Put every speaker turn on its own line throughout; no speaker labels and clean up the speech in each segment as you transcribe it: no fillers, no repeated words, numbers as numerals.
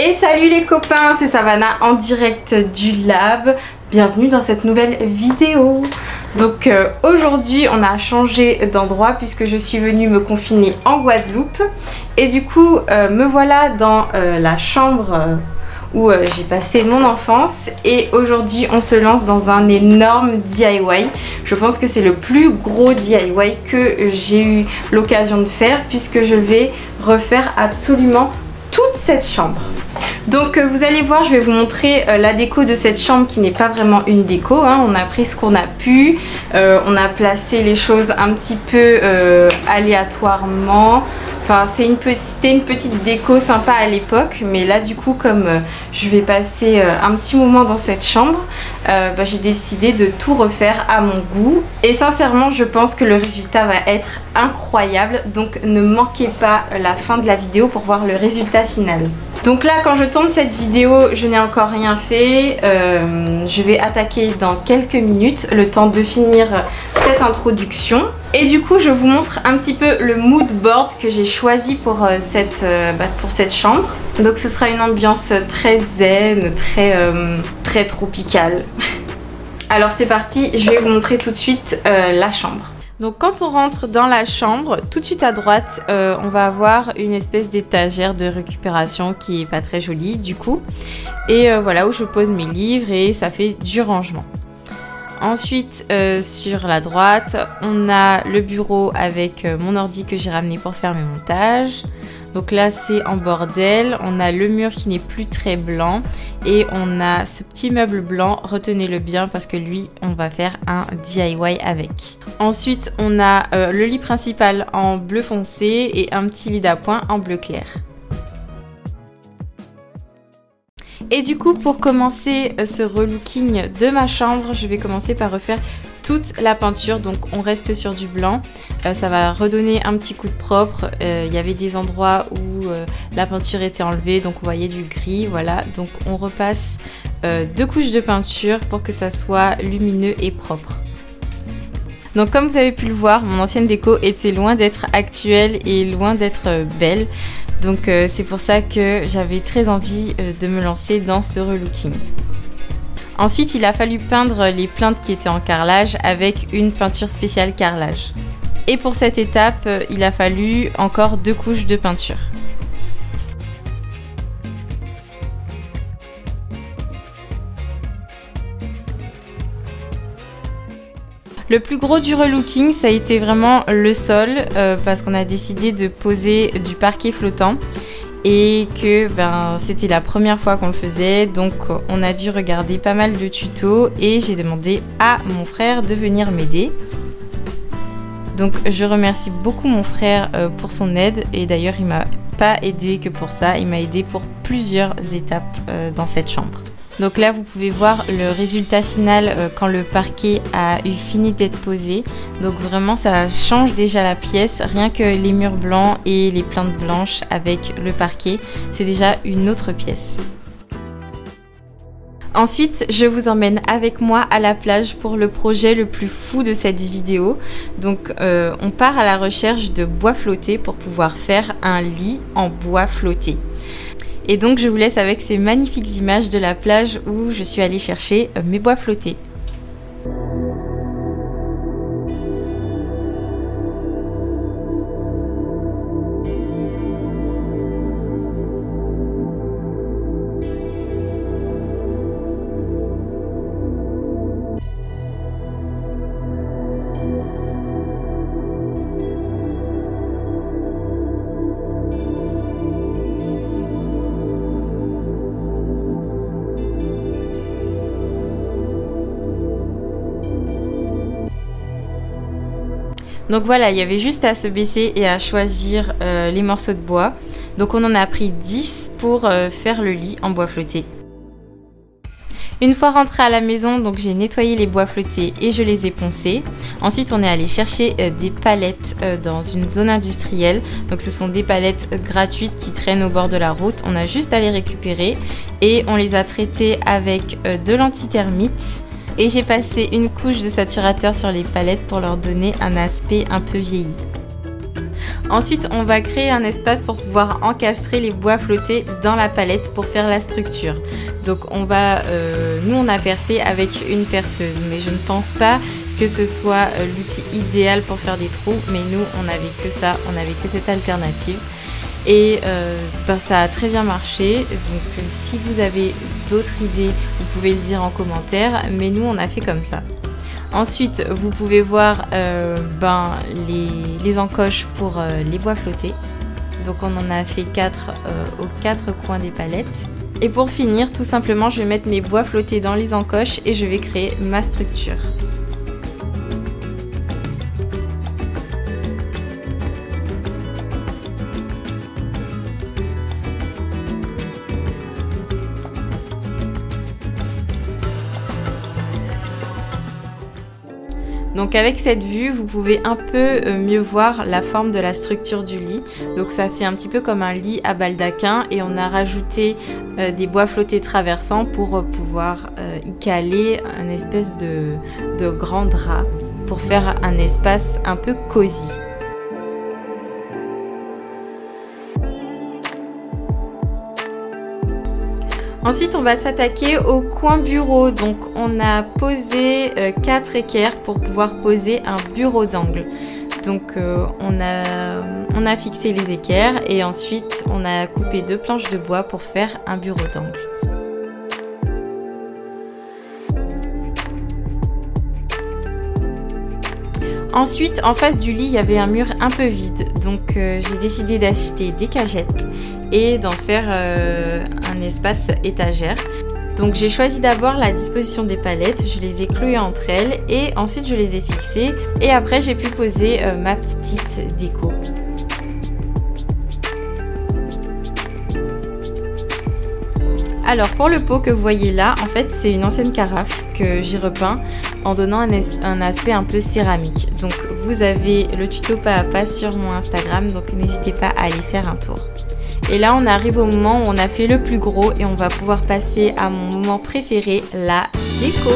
Et salut les copains, c'est Savannah en direct du lab. Bienvenue dans cette nouvelle vidéo. Donc aujourd'hui on a changé d'endroit puisque je suis venue me confiner en Guadeloupe. Et du coup me voilà dans la chambre où j'ai passé mon enfance. Et aujourd'hui on se lance dans un énorme DIY. Je pense que c'est le plus gros DIY que j'ai eu l'occasion de faire puisque je vais refaire absolument toute cette chambre. Donc vous allez voir, je vais vous montrer la déco de cette chambre qui n'est pas vraiment une déco, hein. On a pris ce qu'on a pu, on a placé les choses un petit peu aléatoirement. Enfin c'était une petite déco sympa à l'époque, mais là du coup comme je vais passer un petit moment dans cette chambre, j'ai décidé de tout refaire à mon goût. Et sincèrement je pense que le résultat va être incroyable, donc ne manquez pas la fin de la vidéo pour voir le résultat final. Donc là quand je tourne cette vidéo je n'ai encore rien fait, je vais attaquer dans quelques minutes le temps de finir cette introduction. Et du coup je vous montre un petit peu le mood board que j'ai choisi pour cette chambre. Donc ce sera une ambiance très zen, très tropicale. Alors c'est parti, je vais vous montrer tout de suite la chambre. Donc quand on rentre dans la chambre, tout de suite à droite, on va avoir une espèce d'étagère de récupération qui est pas très jolie du coup. Et voilà où je pose mes livres et ça fait du rangement. Ensuite sur la droite, on a le bureau avec mon ordi que j'ai ramené pour faire mes montages. Donc là c'est en bordel, on a le mur qui n'est plus très blanc et on a ce petit meuble blanc, retenez-le bien parce que lui on va faire un DIY avec. Ensuite on a le lit principal en bleu foncé et un petit lit d'appoint en bleu clair. Et du coup pour commencer ce relooking de ma chambre, je vais commencer par refaire toute la peinture. Donc on reste sur du blanc, ça va redonner un petit coup de propre. Il y avait des endroits où la peinture était enlevée, donc on voyait du gris, voilà. Donc on repasse 2 couches de peinture pour que ça soit lumineux et propre. Donc comme vous avez pu le voir, mon ancienne déco était loin d'être actuelle et loin d'être belle. Donc c'est pour ça que j'avais très envie de me lancer dans ce relooking. Ensuite, il a fallu peindre les plinthes qui étaient en carrelage avec une peinture spéciale carrelage. Et pour cette étape, il a fallu encore 2 couches de peinture. Le plus gros du relooking, ça a été vraiment le sol, parce qu'on a décidé de poser du parquet flottant. Et que c'était la première fois qu'on le faisait, donc on a dû regarder pas mal de tutos et j'ai demandé à mon frère de venir m'aider. Donc je remercie beaucoup mon frère pour son aide et d'ailleurs il m'a pas aidé que pour ça, il m'a aidé pour plusieurs étapes dans cette chambre. Donc là vous pouvez voir le résultat final quand le parquet a eu fini d'être posé. Donc vraiment ça change déjà la pièce, rien que les murs blancs et les plinthes blanches avec le parquet, c'est déjà une autre pièce. Ensuite, je vous emmène avec moi à la plage pour le projet le plus fou de cette vidéo. Donc on part à la recherche de bois flotté pour pouvoir faire un lit en bois flotté. Et donc je vous laisse avec ces magnifiques images de la plage où je suis allée chercher mes bois flottés. Donc voilà, il y avait juste à se baisser et à choisir les morceaux de bois. Donc on en a pris 10 pour faire le lit en bois flotté. Une fois rentrée à la maison, donc j'ai nettoyé les bois flottés et je les ai poncés. Ensuite on est allé chercher des palettes dans une zone industrielle. Donc ce sont des palettes gratuites qui traînent au bord de la route. On a juste à les récupérer et on les a traitées avec de l'antithermite. Et j'ai passé une couche de saturateur sur les palettes pour leur donner un aspect un peu vieilli. Ensuite, on va créer un espace pour pouvoir encastrer les bois flottés dans la palette pour faire la structure. Donc on va, nous on a percé avec une perceuse, mais je ne pense pas que ce soit l'outil idéal pour faire des trous, mais nous on n'avait que ça, on n'avait que cette alternative. Et ça a très bien marché, donc si vous avez d'autres idées, vous pouvez le dire en commentaire, mais nous on a fait comme ça. Ensuite, vous pouvez voir les encoches pour les bois flottés. Donc on en a fait 4 aux 4 coins des palettes. Et pour finir, tout simplement, je vais mettre mes bois flottés dans les encoches et je vais créer ma structure. Donc avec cette vue, vous pouvez un peu mieux voir la forme de la structure du lit. Donc ça fait un petit peu comme un lit à baldaquin et on a rajouté des bois flottés traversants pour pouvoir y caler une espèce de grand drap pour faire un espace un peu cosy. Ensuite, on va s'attaquer au coin bureau. Donc, on a posé 4 équerres pour pouvoir poser un bureau d'angle. Donc, on a fixé les équerres et ensuite, on a coupé 2 planches de bois pour faire un bureau d'angle. Ensuite, en face du lit, il y avait un mur un peu vide. Donc, j'ai décidé d'acheter des cagettes et d'en faire un espace étagère. Donc j'ai choisi d'abord la disposition des palettes, je les ai clouées entre elles et ensuite je les ai fixées et après j'ai pu poser ma petite déco. Alors pour le pot que vous voyez là, en fait c'est une ancienne carafe que j'ai repeint en donnant un aspect un peu céramique. Donc vous avez le tuto pas à pas sur mon Instagram, donc n'hésitez pas à aller faire un tour. Et là on arrive au moment où on a fait le plus gros et on va pouvoir passer à mon moment préféré, la déco.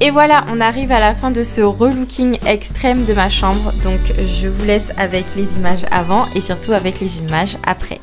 Et voilà, on arrive à la fin de ce relooking extrême de ma chambre. Donc je vous laisse avec les images avant et surtout avec les images après.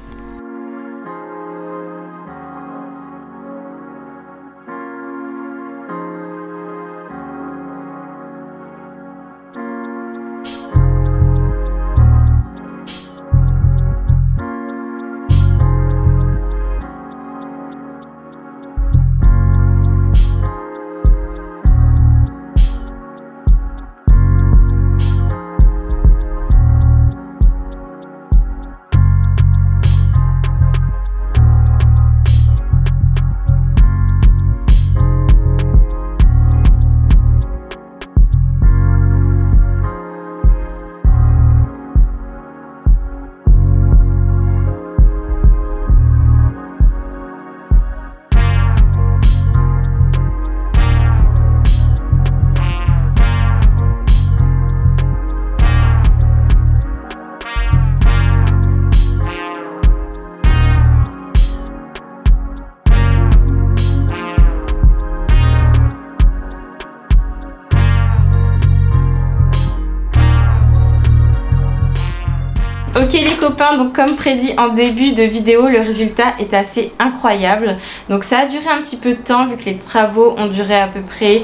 Ok les copains, donc comme prédit en début de vidéo, le résultat est assez incroyable. Donc ça a duré un petit peu de temps vu que les travaux ont duré à peu près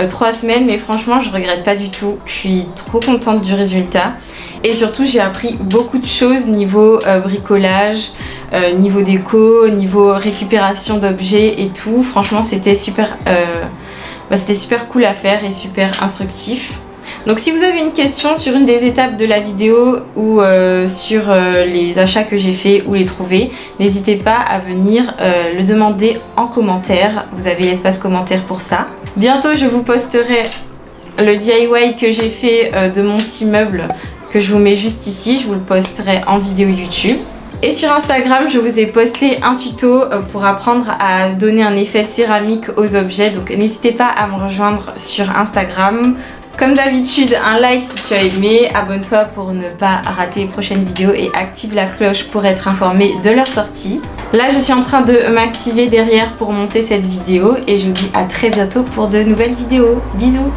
3 semaines, mais franchement je regrette pas du tout. Je suis trop contente du résultat et surtout j'ai appris beaucoup de choses niveau bricolage, niveau déco, niveau récupération d'objets et tout. Franchement c'était super cool à faire et super instructif. Donc si vous avez une question sur une des étapes de la vidéo ou sur les achats que j'ai fait ou les trouver, n'hésitez pas à venir le demander en commentaire. Vous avez l'espace commentaire pour ça. Bientôt je vous posterai le DIY que j'ai fait de mon petit meuble que je vous mets juste ici. Je vous le posterai en vidéo YouTube. Et sur Instagram, je vous ai posté un tuto pour apprendre à donner un effet céramique aux objets. Donc n'hésitez pas à me rejoindre sur Instagram. Comme d'habitude, un like si tu as aimé, abonne-toi pour ne pas rater les prochaines vidéos et active la cloche pour être informé de leur sortie. Là, je suis en train de m'activer derrière pour monter cette vidéo et je vous dis à très bientôt pour de nouvelles vidéos. Bisous!